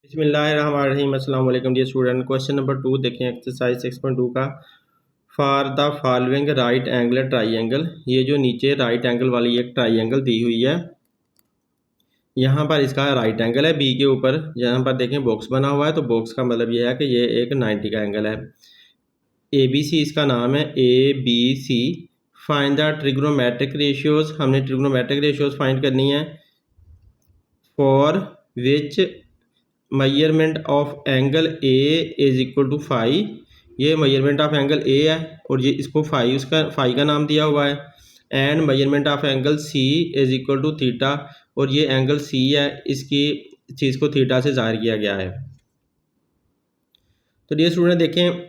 बिस्मिल्लाहिर्रहमानिर्रहीम अस्सलाम वालेकुम डियर स्टूडेंट। क्वेश्चन नंबर 2 देखें एक्सरसाइज 6.2 का। For the following right angle triangle, ये जो नीचे राइट एंगल वाली एक ट्राइंगल दी हुई है, यहाँ पर इसका राइट एंगल है। बी के ऊपर यहाँ पर देखें बॉक्स बना हुआ है, तो बॉक्स का मतलब ये है कि ये एक 90 का एंगल है। ए बी सी इसका नाम है, A B C. Find the trigonometric ratios, हमने ट्रिग्नोमेट्रिक रेशियोज फाइंड करनी है। For which measurement of angle A is equal to phi, ये मेजरमेंट ऑफ एंगल ए है और ये इसको फाई, उसका फाई का नाम दिया हुआ है। And measurement of angle C is equal to theta, और ये एंगल सी है, इसकी चीज़ को थीटा से जाहिर किया गया है। तो डियर स्टूडेंट देखें,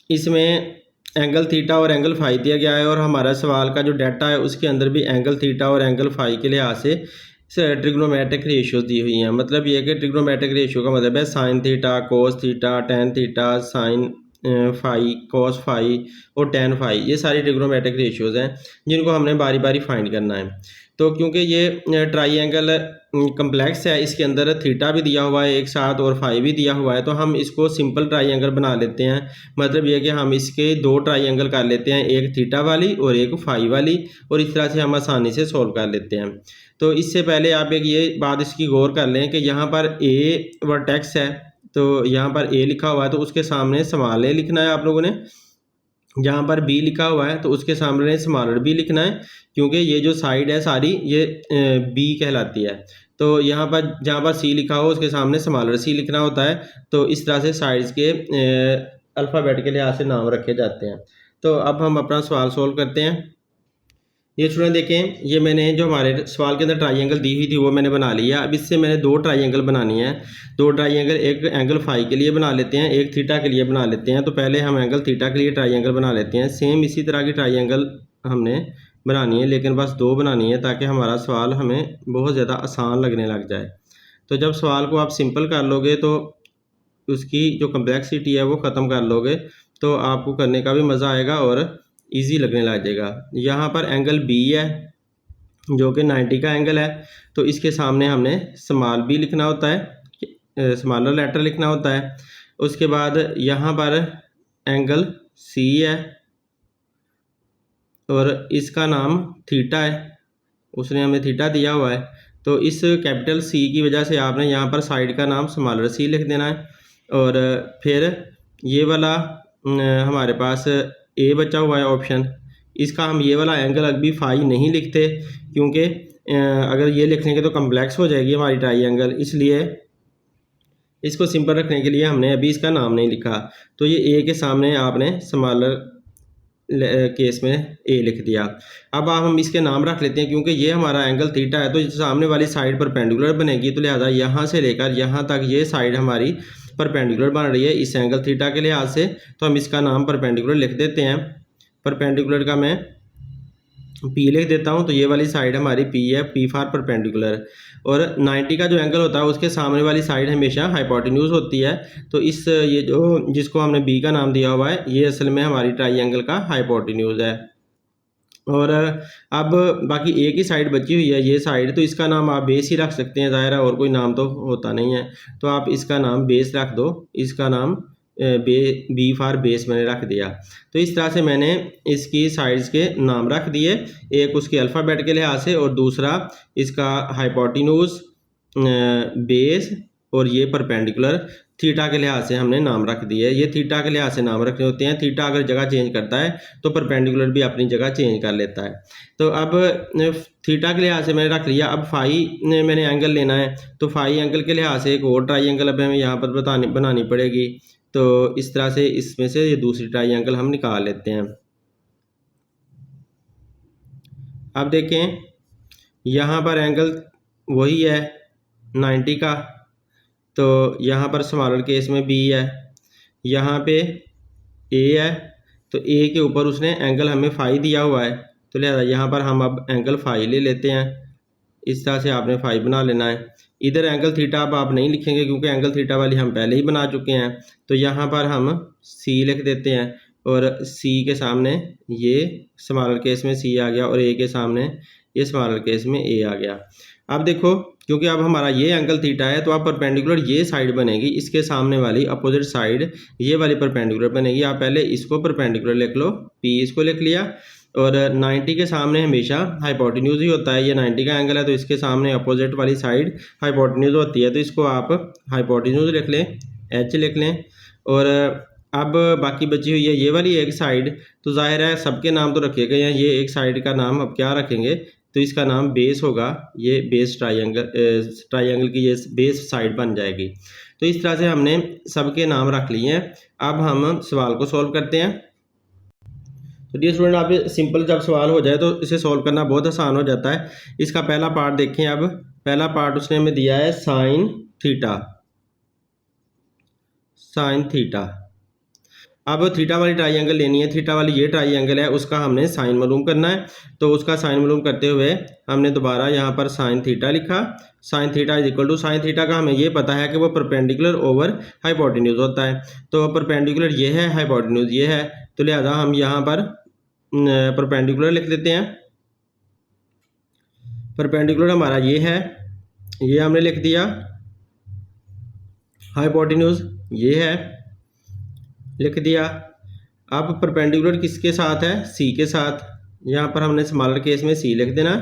इसमें एंगल थीटा और एंगल फाई दिया गया है, और हमारा सवाल का जो डाटा है उसके अंदर भी एंगल थीटा और एंगल फाई के लिहाज से ट्रिग्नोमेट्रिक रेशियो दी हुई हैं। मतलब ये कि ट्रिग्नोमेट्रिक रेशियो का मतलब है sine theta, cos theta, tan theta, sine phi, cos phi और टेन फाई, ये सारी ट्रिग्नोमेट्रिक रेशियोज़ हैं जिनको हमने बारी बारी फाइंड करना है। तो क्योंकि ये ट्राइंगल कम्प्लेक्स है, इसके अंदर थीटा भी दिया हुआ है एक साथ और फाई भी दिया हुआ है, तो हम इसको सिंपल ट्राइंगल बना लेते हैं। मतलब ये कि हम इसके दो ट्राइंगल कर लेते हैं, एक थीटा वाली और एक फाई वाली, और इस तरह से हम आसानी से सॉल्व कर लेते हैं। तो इससे पहले आप एक ये बात इसकी गौर कर लें कि यहाँ पर ए वर्टेक्स है, तो यहाँ पर ए लिखा हुआ है तो उसके सामने स्मॉल ए लिखना है आप लोगों ने। जहाँ पर बी लिखा हुआ है तो उसके सामने स्मॉलर बी लिखना है, क्योंकि ये जो साइड है सारी ये बी कहलाती है। तो यहाँ पर जहाँ पर सी लिखा हो उसके सामने स्मॉलर सी लिखना होता है। तो इस तरह से साइड्स के अल्फ़ाबेट के लिहाज से नाम रखे जाते हैं। तो अब हम अपना सवाल सोल्व करते हैं। ये स्टूडेंट देखें, ये मैंने जो हमारे सवाल के अंदर ट्राइंगल दी हुई थी वो मैंने बना लिया। अब इससे मैंने दो ट्राइंगल बनानी है, दो ट्राइंगल, एक एंगल फाई के लिए बना लेते हैं, एक थीटा के लिए बना लेते हैं। तो पहले हम एंगल थीटा के लिए ट्राइंगल बना लेते हैं। सेम इसी तरह की ट्राइंगल हमने बनानी है, लेकिन बस दो बनानी है ताकि हमारा सवाल हमें बहुत ज़्यादा आसान लगने लग जाए। तो जब सवाल को आप सिंपल कर लोगे तो उसकी जो कम्प्लेक्सिटी है वो ख़त्म कर लोगे, तो आपको करने का भी मज़ा आएगा और इजी लगने लग जाएगा। यहाँ पर एंगल बी है जो कि 90 का एंगल है, तो इसके सामने हमने स्मॉल बी लिखना होता है, स्मॉलर लेटर लिखना होता है। उसके बाद यहाँ पर एंगल सी है और इसका नाम थीटा है, उसने हमें थीटा दिया हुआ है। तो इस कैपिटल सी की वजह से आपने यहाँ पर साइड का नाम स्मॉलर सी लिख देना है। और फिर ये वाला हमारे पास ए बचा हुआ है ऑप्शन, इसका हम ये वाला एंगल अभी फाई नहीं लिखते, क्योंकि अगर ये लिख लेंगे तो कम्प्लेक्स हो जाएगी हमारी ट्राइंगल, इसलिए इसको सिंपल रखने के लिए हमने अभी इसका नाम नहीं लिखा। तो ये ए के सामने आपने स्मॉलर केस में ए लिख दिया। अब हम इसके नाम रख लेते हैं, क्योंकि ये हमारा एंगल थीटा है तो सामने वाली साइड परपेंडिकुलर बनेगी, तो लिहाजा यहाँ से लेकर यहाँ तक ये साइड हमारी परपेंडिकुलर बन रही है इस एंगल थीटा के लिहाज से। तो हम इसका नाम परपेंडिकुलर लिख देते हैं। परपेंडिकुलर का मैं पी लिख देता हूँ, तो ये वाली साइड हमारी पी है, पी फॉर परपेंडिकुलर। और 90 का जो एंगल होता है उसके सामने वाली साइड हमेशा हाइपोटेन्यूज होती है। तो इस ये जो जिसको हमने बी का नाम दिया हुआ है ये असल में हमारी ट्राइंगल का हाइपोटेन्यूज है। और अब बाकी ए की साइड बची हुई है ये साइड, तो इसका नाम आप बेस ही रख सकते हैं, ज़ाहिर है और कोई नाम तो होता नहीं है। तो आप इसका नाम बेस रख दो, इसका नाम बी फॉर बेस मैंने रख दिया। तो इस तरह से मैंने इसकी साइड्स के नाम रख दिए, एक उसके अल्फ़ाबेट के लिहाज से और दूसरा इसका हाइपोटेन्यूज, बेस और ये परपेंडिकुलर थीटा के लिहाज से हमने नाम रख दिए। ये थीटा के लिहाज से नाम रखने होते हैं। थीटा अगर जगह चेंज करता है तो परपेंडिकुलर भी अपनी जगह चेंज कर लेता है। तो अब थीटा के लिहाज से मैंने रख लिया। अब फाई मैंने एंगल लेना है, तो फाई एंगल के लिहाज से एक और ट्राइंगल अब हमें यहाँ पर बनानी पड़ेगी। तो इस तरह से इसमें से ये दूसरी ट्राइंगल हम निकाल लेते हैं। अब देखें, यहाँ पर एंगल वही है 90 का, तो यहाँ पर स्मॉलर केस में बी है, यहाँ पे ए है, तो ए के ऊपर उसने एंगल हमें फाई दिया हुआ है, तो लिहाजा यहाँ पर हम अब एंगल फाई ले लेते हैं। इस तरह से आपने फाई बना लेना है। इधर एंगल थीटा अब आप नहीं लिखेंगे क्योंकि एंगल थीटा वाली हम पहले ही बना चुके हैं। तो यहाँ पर हम सी लिख देते हैं और सी के सामने ये स्मॉलर केस में सी आ गया और ए के सामने ये स्मॉलर केस में ए आ गया। अब देखो क्योंकि अब हमारा ये एंगल थीटा है तो अब परपेंडिकुलर ये साइड बनेगी, इसके सामने वाली अपोजिट साइड ये वाली परपेंडिकुलर बनेगी। आप पहले इसको परपेंडिकुलर लिख लो, पी इसको लिख लिया, और 90 के सामने हमेशा हाइपोटेन्यूज ही होता है। ये 90 का एंगल है तो इसके सामने अपोजिट वाली साइड हाइपोटेन्यूज होती है, तो इसको आप हाइपोटेन्यूज लिख लें, एच लिख लें। और अब बाकी बची हुई है ये वाली एक साइड, तो जाहिर है सबके नाम तो रखे गए हैं, ये एक साइड का नाम अब क्या रखेंगे, तो इसका नाम बेस होगा। ये बेस ट्राइंगल की ये बेस साइड बन जाएगी। तो इस तरह से हमने सबके नाम रख लिए हैं। अब हम सवाल को सॉल्व करते हैं। तो डियर स्टूडेंट, आप सिंपल जब सवाल हो जाए तो इसे सॉल्व करना बहुत आसान हो जाता है। इसका पहला पार्ट देखें। अब पहला पार्ट उसने हमें दिया है साइन थीटा, साइन थीटा। अब थीटा वाली ट्राइंगल लेनी है, थीटा वाली ये ट्राइंगल है, उसका हमने साइन मालूम करना है। तो उसका साइन मालूम करते हुए हमने दोबारा यहाँ पर साइन थीटा लिखा। Sine theta is equal to, sine theta का हमें ये पता है कि वो परपेंडिकुलर ओवर हाइपोटेन्यूज होता है। तो परपेंडिकुलर ये है, हाइपोटेन्यूज ये है, तो लिहाजा हम यहाँ पर परपेंडिकुलर लिख देते हैं। परपेंडिकुलर हमारा ये है, ये हमने लिख दिया। हाइपोटेन्यूज ये है, लिख दिया। अब परपेंडिकुलर किसके साथ है, सी के साथ। यहाँ पर हमने स्मॉलर केस में सी लिख देना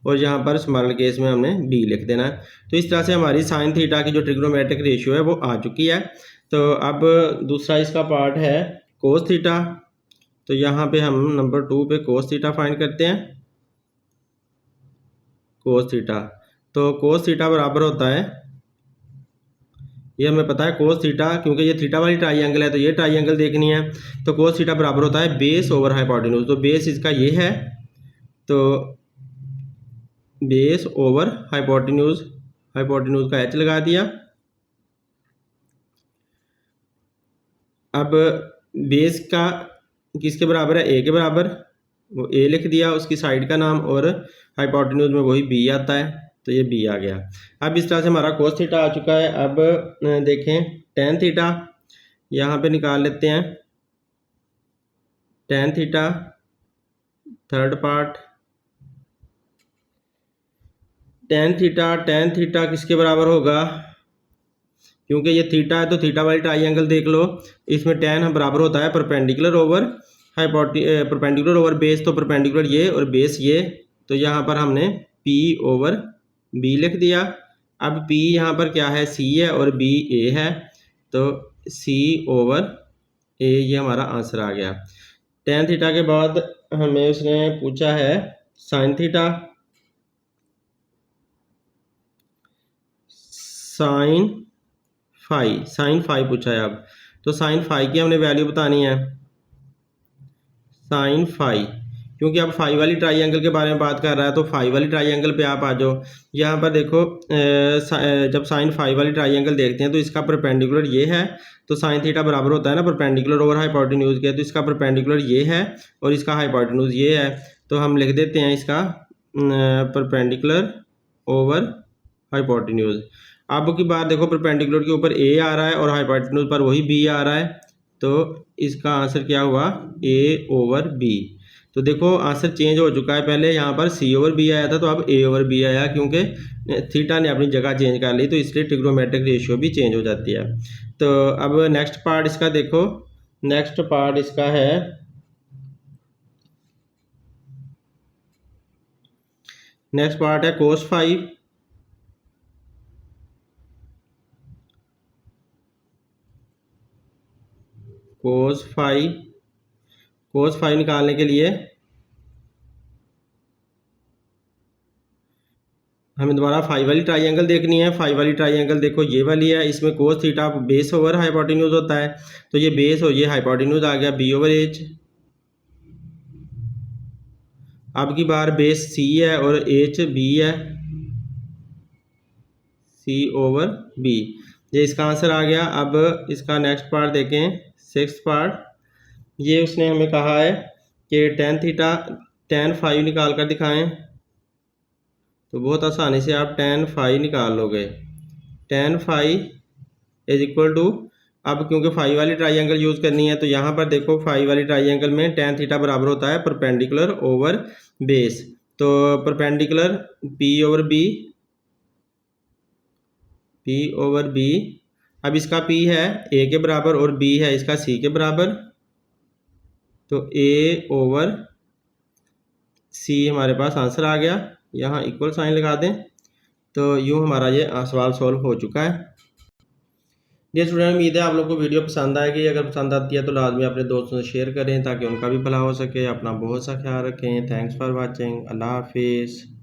और यहाँ पर स्मॉलर केस में हमने बी लिख देना। तो इस तरह से हमारी साइन थीटा की जो ट्रिग्नोमेट्रिक रेशियो है वो आ चुकी है। तो अब दूसरा इसका पार्ट है कोस थीटा। तो यहाँ पे हम नंबर 2 पे कोस थीटा फाइंड करते हैं। कोस थीटा, तो कोस थीटा बराबर होता है, ये हमें पता है कोस थीटा, क्योंकि ये थीटा वाली ट्राइंगल है तो ये ट्राइंगल देखनी है। तो कोस थीटा बराबर होता है बेस ओवर हाइपोटेन्यूज। तो बेस इसका ये है, तो बेस ओवर हाइपोटेन्यूज, हाइपोटेन्यूज का एच लगा दिया। अब बेस का किसके बराबर है, ए के बराबर, वो ए लिख दिया उसकी साइड का नाम, और हाइपोटेन्यूज में वही बी आता है, तो ये बी आ गया। अब इस तरह से हमारा कोस थीटा आ चुका है। अब देखें टेन थीटा, यहाँ पे निकाल लेते हैं tan theta, third part. Tan theta किसके बराबर होगा, क्योंकि ये थीटा है तो थीटा वाली ट्राइंगल देख लो, इसमें टेन बराबर होता है perpendicular over perpendicular over base, तो परपेंडिकुलर ये और बेस ये, तो यहाँ पर हमने P ओवर B लिख दिया। अब P यहाँ पर क्या है, C है, और B A है, तो C ओवर A ये हमारा आंसर आ गया। टेन थीटा के बाद हमें उसने पूछा है साइन थीटा, साइन फाई पूछा है। अब तो साइन फाई की हमने वैल्यू बतानी है। साइन फाई, क्योंकि अब फाई वाली ट्राइंगल के बारे में बात कर रहा है तो फाई वाली ट्राइंगल पे आप आ जाओ। यहाँ पर देखो जब साइन फाई वाली ट्राइंगल देखते हैं तो इसका परपेंडिकुलर ये है, तो साइन थीटा बराबर होता है ना परपेंडिकुलर ओवर हाइपोटेन्यूज के, तो इसका परपेंडिकुलर ये है और इसका हाइपोटेन्यूज ये है, तो हम लिख देते हैं इसका परपेंडिकुलर ओवर हाइपोटेन्यूज। अब की बात देखो, परपेंडिकुलर के ऊपर ए आ रहा है और हाइपोटेन्यूज पर वही बी आ रहा है, तो इसका आंसर क्या हुआ, ए ओवर बी। तो देखो आंसर चेंज हो चुका है, पहले यहाँ पर सी ओवर बी आया था तो अब ए ओवर बी आया, क्योंकि थीटा ने अपनी जगह चेंज कर ली, तो इसलिए ट्रिग्नोमेट्रिक रेशियो भी चेंज हो जाती है। तो अब नेक्स्ट पार्ट इसका देखो, नेक्स्ट पार्ट इसका है कोस फाइव। कोस फाइव निकालने के लिए हमें दोबारा फाइव वाली ट्राइंगल देखनी है। फाइव वाली ट्राइंगल देखो ये वाली है, इसमें cos theta base over hypotenuse होता है, तो ये बेस और ये हाइपोटेन्यूज आ गया बी ओवर एच। अब की बार बेस सी है और एच बी है, सी ओवर बी, ये इसका आंसर आ गया। अब इसका नेक्स्ट पार्ट देखें, सिक्स्थ पार्ट। ये उसने हमें कहा है कि टेन फाइव निकाल कर दिखाएं, तो बहुत आसानी से आप टेन फाइव निकाल लोगे। Tan phi is equal to, अब क्योंकि फाइव वाली ट्राइंगल यूज़ करनी है तो यहाँ पर देखो फाइव वाली ट्राइंगल में टेन थीटा बराबर होता है परपेंडिकुलर ओवर बेस, तो perpendicular P over B P over B। अब इसका P है A के बराबर और B है इसका C के बराबर, तो A ओवर C हमारे पास आंसर आ गया। यहाँ इक्वल साइन लगा दें, तो यूँ हमारा ये सवाल सॉल्व हो चुका है। डियर स्टूडेंट, उम्मीद है आप लोग को वीडियो पसंद आएगी। अगर पसंद आती है तो लाजमी अपने दोस्तों से शेयर करें ताकि उनका भी भला हो सके। अपना बहुत सा ख्याल रखें। Thanks for watching. अल्लाह हाफिज़।